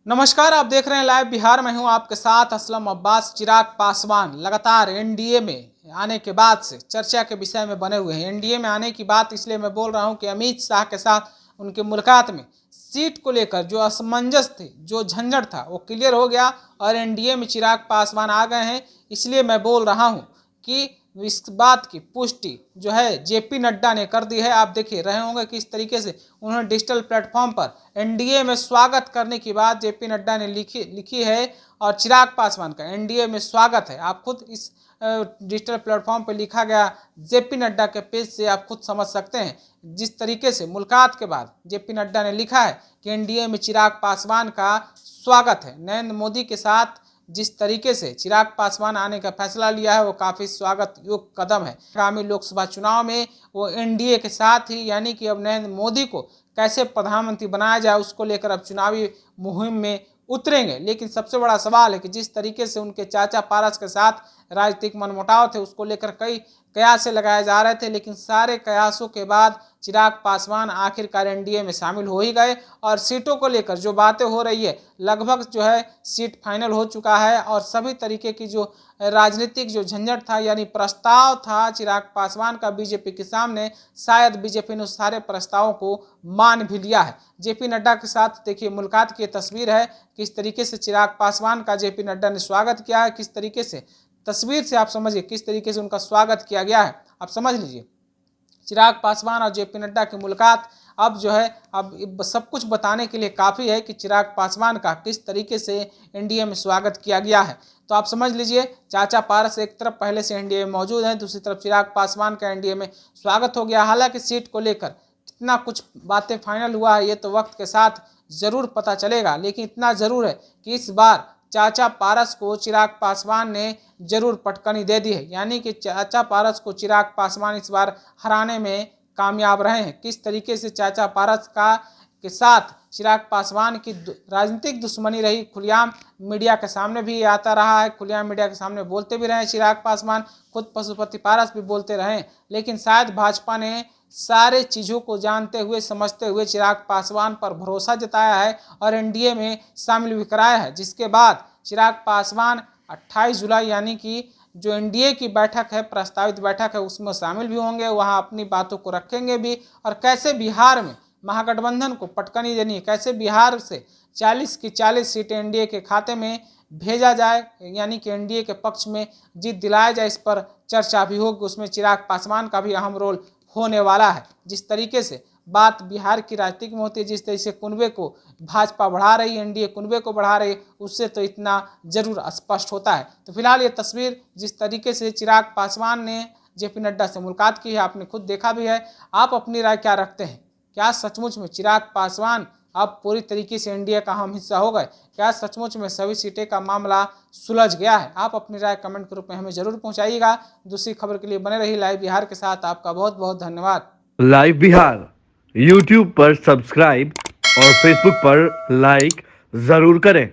नमस्कार, आप देख रहे हैं लाइव बिहार। मैं हूं आपके साथ असलम अब्बास। चिराग पासवान लगातार एनडीए में आने के बाद से चर्चा के विषय में बने हुए हैं। एनडीए में आने की बात इसलिए मैं बोल रहा हूं कि अमित शाह के साथ उनकी मुलाकात में सीट को लेकर जो असमंजस थे, जो झंझट था, वो क्लियर हो गया और एनडीए में चिराग पासवान आ गए हैं। इसलिए मैं बोल रहा हूँ कि इस बात की पुष्टि जो है जेपी नड्डा ने कर दी है। आप देखिए रहे होंगे किस तरीके से उन्होंने डिजिटल प्लेटफॉर्म पर एनडीए में स्वागत करने की बात जेपी नड्डा ने लिखी है और चिराग पासवान का एनडीए में स्वागत है। आप खुद इस डिजिटल प्लेटफॉर्म पर लिखा गया जेपी नड्डा के पेज से आप खुद समझ सकते हैं जिस तरीके से मुलाकात के बाद जेपी नड्डा ने लिखा है कि एनडीए में चिराग पासवान का स्वागत है। नरेंद्र मोदी के साथ जिस तरीके से चिराग पासवान आने का फैसला लिया है वो काफ़ी स्वागत योग्य कदम है। आगामी लोकसभा चुनाव में वो एनडीए के साथ ही, यानी कि अब नरेंद्र मोदी को कैसे प्रधानमंत्री बनाया जाए उसको लेकर अब चुनावी मुहिम में उतरेंगे। लेकिन सबसे बड़ा सवाल है कि जिस तरीके से उनके चाचा पारस के साथ राजनीतिक मनमुटाव थे उसको लेकर कई कयास लगाए जा रहे थे, लेकिन सारे कयासों के बाद चिराग पासवान आखिरकार एनडीए में शामिल हो ही गए और सीटों को लेकर जो बातें हो रही है लगभग जो है सीट फाइनल हो चुका है और सभी तरीके की जो राजनीतिक जो झंझट था, यानी प्रस्ताव था चिराग पासवान का बीजेपी के सामने, शायद बीजेपी ने उस सारे प्रस्तावों को मान भी लिया है। जेपी नड्डा के साथ देखिए मुलाकात की तस्वीर है, किस तरीके से चिराग पासवान का जेपी नड्डा ने स्वागत किया है, किस तरीके से तस्वीर से आप समझिए किस तरीके से उनका स्वागत किया गया है। आप समझ लीजिए चिराग पासवान और जेपी नड्डा की मुलाकात अब जो है अब सब कुछ बताने के लिए काफ़ी है कि चिराग पासवान का किस तरीके से एनडीए में स्वागत किया गया है। तो आप समझ लीजिए चाचा पारस एक तरफ पहले से एनडीए में मौजूद हैं, दूसरी तरफ चिराग पासवान का एनडीए में स्वागत हो गया। हालांकि सीट को लेकर कितना कुछ बातें फाइनल हुआ है ये तो वक्त के साथ ज़रूर पता चलेगा, लेकिन इतना ज़रूर है कि इस बार चाचा पारस को चिराग पासवान ने जरूर पटकनी दे दी है, यानी कि चाचा पारस को चिराग पासवान इस बार हराने में कामयाब रहे हैं। किस तरीके से चाचा पारस का के साथ चिराग पासवान की राजनीतिक दुश्मनी रही, खुलेआम मीडिया के सामने भी आता रहा है, खुलेआम मीडिया के सामने बोलते भी रहे चिराग पासवान, खुद पशुपति पारस भी बोलते रहे। लेकिन शायद भाजपा ने सारे चीज़ों को जानते हुए समझते हुए चिराग पासवान पर भरोसा जताया है और एनडीए में शामिल भी कराया है, जिसके बाद चिराग पासवान 28 जुलाई यानी कि जो एनडीए की बैठक है, प्रस्तावित बैठक है, उसमें शामिल भी होंगे, वहां अपनी बातों को रखेंगे भी और कैसे बिहार में महागठबंधन को पटकनी देनी है, कैसे बिहार से 40 की 40 सीटें एनडीए के खाते में भेजा जाए, यानी कि एनडीए के पक्ष में जीत दिलाया जाए, इस पर चर्चा भी होगी। उसमें चिराग पासवान का भी अहम रोल होने वाला है। जिस तरीके से बात बिहार की राजनीति में होती है, जिस तरीके से कुनबे को भाजपा बढ़ा रही है, एनडीए कुनबे को बढ़ा रही है, उससे तो इतना जरूर स्पष्ट होता है। तो फिलहाल ये तस्वीर जिस तरीके से चिराग पासवान ने जेपी नड्डा से मुलाकात की है आपने खुद देखा भी है। आप अपनी राय क्या रखते हैं? क्या सचमुच में चिराग पासवान अब पूरी तरीके से एनडीए का अहम हिस्सा हो गए? क्या सचमुच में सभी सीटें का मामला सुलझ गया है? आप अपनी राय कमेंट के रूप में हमें जरूर पहुंचाइएगा। दूसरी खबर के लिए बने रही लाइव बिहार के साथ। आपका बहुत बहुत धन्यवाद। लाइव बिहार यूट्यूब पर सब्सक्राइब और फेसबुक पर लाइक जरूर करें।